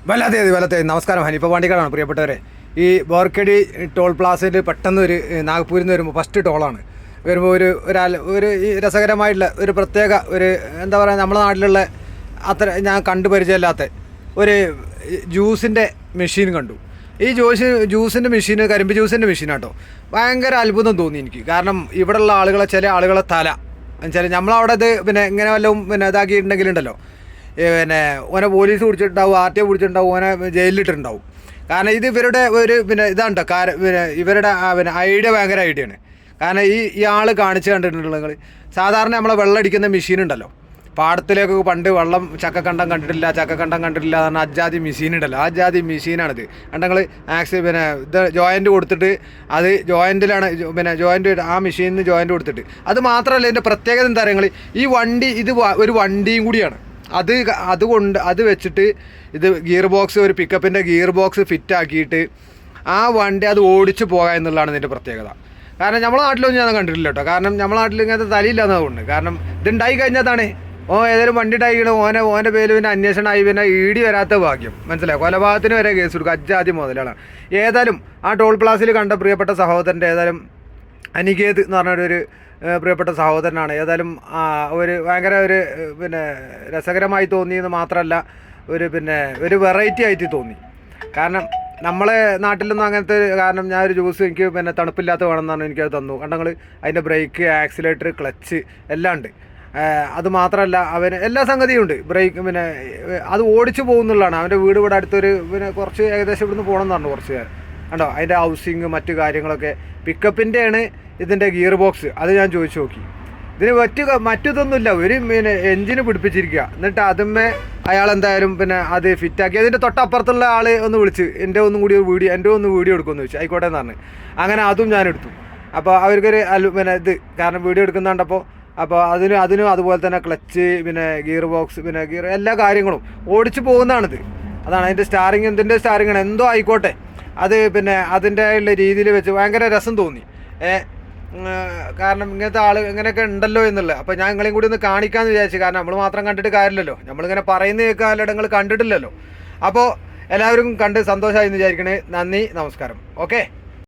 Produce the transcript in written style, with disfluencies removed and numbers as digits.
വലത്തേ നമസ്കാരം. ഹനീഫ പാണ്ടിക്കാടാണ് പ്രിയപ്പെട്ടവരെ. ഈ ബോർക്കടി ടോൾ പ്ലാസയിൽ പെട്ടെന്ന് ഒരു നാഗ്പൂരിൽ നിന്ന് വരുമ്പോൾ ഫസ്റ്റ് ടോളാണ് വരുമ്പോൾ ഒരു രസകരമായിട്ടുള്ള ഒരു പ്രത്യേക ഒരു എന്താ പറയുക, നമ്മുടെ നാട്ടിലുള്ള അത്ര ഞാൻ കണ്ടു പരിചയമില്ലാത്ത ഒരു ജ്യൂസിൻ്റെ മെഷീൻ കണ്ടു. ഈ ജ്യൂസിൻ്റെ മെഷീൻ കരിമ്പ് ജ്യൂസിൻ്റെ മെഷീനാട്ടോ. ഭയങ്കര അത്ഭുതം തോന്നി എനിക്ക്. കാരണം ഇവിടെയുള്ള ആളുകളെ ചില ആളുകളെ തല എന്നുവെച്ചാൽ നമ്മളവിടെ ഇത് പിന്നെ ഇങ്ങനെ വല്ലതും ഇതാക്കിയിട്ടുണ്ടെങ്കിലുണ്ടല്ലോ, പിന്നെ ഓനെ പോലീസ് പിടിച്ചിട്ടുണ്ടാവും, RTO പിടിച്ചിട്ടുണ്ടാവും, ഓനെ ജയിലിലിട്ടുണ്ടാവും. കാരണം ഇത് ഇവരുടെ ഒരു ഇതാണ് പിന്നെ ഇവരുടെ ഐഡിയ ഭയങ്കര ഐഡിയയാണ്. കാരണം ഈ ആൾ കാണിച്ച് കണ്ടിട്ടുണ്ടെങ്കിൽ നിങ്ങൾ സാധാരണ നമ്മളെ വെള്ളം അടിക്കുന്ന മെഷീൻ ഉണ്ടല്ലോ, പാടത്തിലേക്കൊക്കെ പണ്ട് വെള്ളം ചക്കക്കണ്ടം കണ്ടിട്ടില്ല എന്ന് പറഞ്ഞാൽ അജാതി മെഷീൻ ഉണ്ടല്ലോ, ആ ജാതി മെഷീനാണിത്. കണ്ടങ്ങൾ ഇത് ജോയിൻറ്റ് കൊടുത്തിട്ട് അത് ജോയിൻറ്റിലാണ് ജോയിൻറ്റ് ആ മെഷീനിൽ ജോയിൻറ്റ് കൊടുത്തിട്ട്. അത് മാത്രമല്ല ഇതിൻ്റെ പ്രത്യേകത എന്താ പറയുക, ഈ വണ്ടി ഇത് ഒരു വണ്ടിയും കൂടിയാണ്. അത് വെച്ചിട്ട് ഇത് ഗിയർ ബോക്സ്, ഒരു പിക്കപ്പിൻ്റെ ഗിയർ ബോക്സ് ഫിറ്റാക്കിയിട്ട് ആ വണ്ടി അത് ഓടിച്ച് പോകാം എന്നുള്ളതാണ് ഇതിൻ്റെ പ്രത്യേകത. കാരണം നമ്മളെ നാട്ടിലൊന്നും ഞാൻ കണ്ടിട്ടില്ല കേട്ടോ. കാരണം നമ്മളെ നാട്ടിൽ ഇങ്ങനത്തെ തലയില്ലാന്നതുകൊണ്ട്. കാരണം ഇതുണ്ടായി കഴിഞ്ഞതാണ് ഏതായാലും വണ്ടി ഉണ്ടായിക്കണം, ഓൻ്റെ പേര് പിന്നെ അന്വേഷണമായി, പിന്നെ ED വരാത്ത ഭാഗ്യം. മനസ്സിലായി, കൊലപാതകത്തിന് വരെ കേസ് കൊടുക്കുക, അജാതി മുതലാണ്. ഏതായാലും ആ ടോൾ പ്ലാസിൽ കണ്ട പ്രിയപ്പെട്ട സഹോദരൻ്റെ ഏതായാലും അനികേത് എന്ന് പറഞ്ഞൊരു പ്രിയപ്പെട്ട സഹോദരനാണ്. ഏതായാലും ഒരു ഭയങ്കര ഒരു രസകരമായി തോന്നിയെന്ന് മാത്രമല്ല, ഒരു വെറൈറ്റി ആയിട്ട് തോന്നി. കാരണം നമ്മളെ നാട്ടിലൊന്നും അങ്ങനത്തെ, കാരണം ഞാനൊരു ജ്യൂസ് എനിക്ക് തണുപ്പില്ലാത്ത വേണമെന്നാണ് എനിക്കത് തന്നു. കണ്ടങ്ങൾ അതിൻ്റെ ബ്രേക്ക്, ആക്സിലേറ്റർ, ക്ലച്ച് എല്ലാം ഉണ്ട്. അതുമാത്രമല്ല അവന് എല്ലാ സംഗതിയും ഉണ്ട്. ബ്രേക്ക് അത് ഓടിച്ചു പോകുന്നുള്ളതാണ്. അവൻ്റെ വീട് ഇവിടെ അടുത്തൊരു കുറച്ച് ഏകദേശം ഇവിടുന്ന് പോകണമെന്ന് പറഞ്ഞു കുറച്ച് നേരം. കണ്ടോ അതിൻ്റെ ഹൗസിങ് മറ്റു കാര്യങ്ങളൊക്കെ. പിക്കപ്പിൻ്റെയാണ് ഇതിൻ്റെ ഗിയർ ബോക്സ്. അത് ഞാൻ ചോദിച്ചു നോക്കി. ഇതിന് മറ്റൊന്നുമില്ല, ഒരു എൻജിന് പിടിപ്പിച്ചിരിക്കുക. എന്നിട്ട് അതുമ്മേ അയാൾ എന്തായാലും അത് ഫിറ്റാക്കി. അതിൻ്റെ തൊട്ടപ്പുറത്തുള്ള ആൾ ഒന്ന് വിളിച്ച് എൻ്റെ ഒന്ന് വീഡിയോ എടുക്കുമെന്ന് ചോദിച്ചു. ആയിക്കോട്ടെ എന്ന് പറഞ്ഞു. അങ്ങനെ അതും ഞാൻ എടുത്തു. അപ്പോൾ അവർക്കൊരു ഇത് കാരണം വീഡിയോ എടുക്കുന്നുണ്ടപ്പോൾ അപ്പോൾ അതിനും അതുപോലെ തന്നെ ക്ലച്ച്, ഗിയർ ബോക്സ്, ഗിയർ എല്ലാ കാര്യങ്ങളും ഓടിച്ചു പോകുന്നതാണിത്. അതാണ് അതിൻ്റെ സ്റ്റാറിങ്, എന്തിൻ്റെ സ്റ്റാറിങ്ങാണ് എന്തോ ആയിക്കോട്ടെ. അത് അതിൻ്റെ ഉള്ള രീതിയിൽ വെച്ച് ഭയങ്കര രസം തോന്നി. കാരണം ഇങ്ങനത്തെ ഇങ്ങനെയൊക്കെ ഉണ്ടല്ലോ എന്നുള്ളത്. അപ്പോൾ ഞാൻ നിങ്ങളെയും കൂടി ഒന്ന് കാണിക്കാമെന്ന് വിചാരിച്ചു. കാരണം നമ്മൾ മാത്രം കണ്ടിട്ട് കാര്യമില്ലല്ലോ, നമ്മളിങ്ങനെ പറയുന്ന കേൾക്കാൻ നിങ്ങൾ കണ്ടിട്ടില്ലല്ലോ. അപ്പോൾ എല്ലാവരും കണ്ട് സന്തോഷമായി എന്ന് വിചാരിക്കണേ. നന്ദി, നമസ്കാരം. ഓക്കെ.